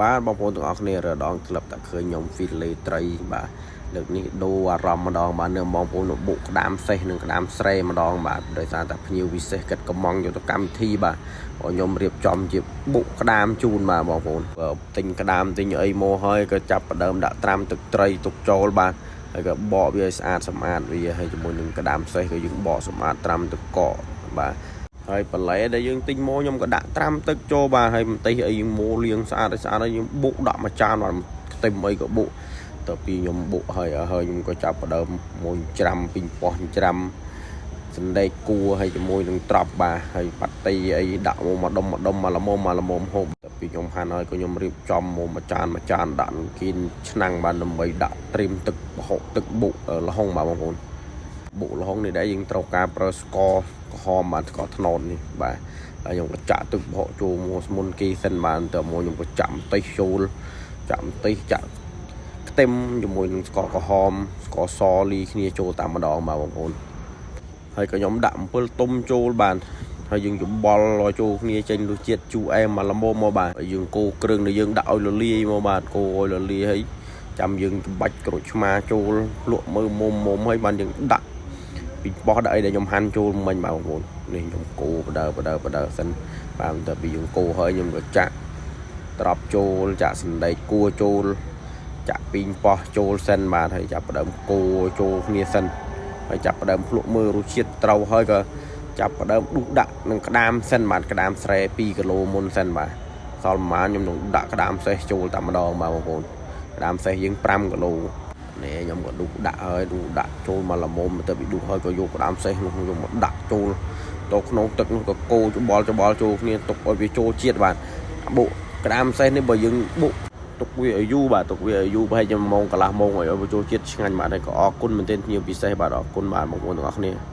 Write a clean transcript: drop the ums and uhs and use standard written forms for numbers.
បាទបងប្អូនទាំងអស់គ្នារដងក្លឹបតែឃើញខ្ញុំហ្វីលេត្រីបាទលើកនេះដូរអារម្មណ៍ម្ដងបាទនៅបងប្អូនបុកក្តាមសេះនិងក្តាមស្រែម្ដងបាទដោយសារតែភ្ញៀវពិសេសកិត្តកំងយកទៅកម្មវិធីបាទខ្ញុំរៀបចំជាបុកក្តាមជូនបាទបងប្អូនទិញក្តាមទិញអីមកហើយក៏ចាប់ផ្ដើមដាក់ត្រាំទឹកត្រីទុកចូលបាទហើយក៏បកវាឲ្យស្អាតសម្អាតវាហើយជាមួយនឹងក្តាមសេះក៏យើងបកសម្អាតត្រាំទឹកកកបាទហើយបន្លែដែលយើងទិញមកខ្ញុំក៏ដាក់ត្រាំទឹកចូលបាទហើយម្ទេសអីមកលាងស្អាតហើយខ្ញុំបុកដាក់មួយចានបាទខ្ទឹមអីក៏បុកទៅពីខ្ញុំបុកហើយខ្ញុំក៏ចាប់ផ្ដើមមួយច្រាំពីប៉ោះច្រាំសណ្ដែកគួរហើយជាមួយនឹងត្រប់បាទហើយប៉ាទីអីដាក់មកមួយដុំមកល្មមហូបទៅពីខ្ញុំហាន់ហើយក៏ខ្ញុំរៀបចំមកមួយចានដាក់គៀនឆ្នាំងបាទដើម្បីដាក់ត្រៀមទឹកប្រហុកទឹកបុកល្ហុងបាទបងប្អូនបុកល្ហុងនេះដែរយើងត្រូវការប្រើស្ករក្រហមបាទស្ករត្នោតនេះបាទហើយខ្ញុំក៏ចាក់ទឹកប្រហុកចូលមកស្មុនគីសិនបាទទៅមកខ្ញុំក៏ចាក់ម្ទេសចូលចាក់ម្ទេសចាក់ខ្ទឹមជាមួយនឹងស្ករក្រហមស្ករសលីគ្នាចូលតាមម្ដងបាទបងប្អូនហើយក៏ខ្ញុំដាក់អំពិលទុំចូលបាទហើយយើងច្បល់ឲ្យចូលគ្នាចេញរសជាតិជូរអែមមកល្មមមកបាទហើយយើងកូរគ្រឿងដែលយើងដាក់ឲ្យលលាយមកបាទកូរឲ្យលលាយហើយចាំយើងច្បាច់ក្រូចឆ្មាចូលលក់មើលមុំហើយបានយើងដាក់ពីបោះដាក់អីដែលខ្ញុំហាន់ចូលមិញបាទបងប្អូននេះខ្ញុំកូរបដើសិនបាទតែពីយើងកូរហើយខ្ញុំក៏ចាក់ត្រប់ចូលចាក់សណ្ដែកគួរចូលចាក់ពីងប៉ោះចូលសិនបាទហើយចាប់ផ្ដើមកូរចូលគ្នាសិនហើយចាប់ផ្ដើមភ្លក់មើលរសជាតិត្រូវហើយក៏ចាប់ផ្ដើមដុះដាក់នឹងក្តាមសិនបាទក្តាមស្រែ2គីឡូមុនសិនបាទសល់ប្រហែលខ្ញុំនឹងដាក់ក្តាមសេះចូលតែម្ដងបាទបងប្អូនក្តាមសេះយើង5គីឡូនេះខ្ញុំក៏ដុះដាក់ហើយដុះដាក់ចូលមកល្មមទៅពីដុះហើយក៏យកក្តាមសេះនោះខ្ញុំមកដាក់ចូលទៅក្នុងទឹកនោះក៏កូរច្បល់ចូលគ្នាទុកឲ្យវាចូលជាតិបាទបុកក្តាមសេះនេះបើយើងបុកទុកវាឲ្យយូរបាទទុកវាឲ្យយូរប្រហែលជា1ម៉ោងកន្លះម៉ោងឲ្យវាចូលជាតិឆ្ងាញ់បាទហើយក៏អរគុណមែនទែនភ្ញៀវពិសេសបាទអរគុណបាទបងប្អូនទាំងអស់គ្នា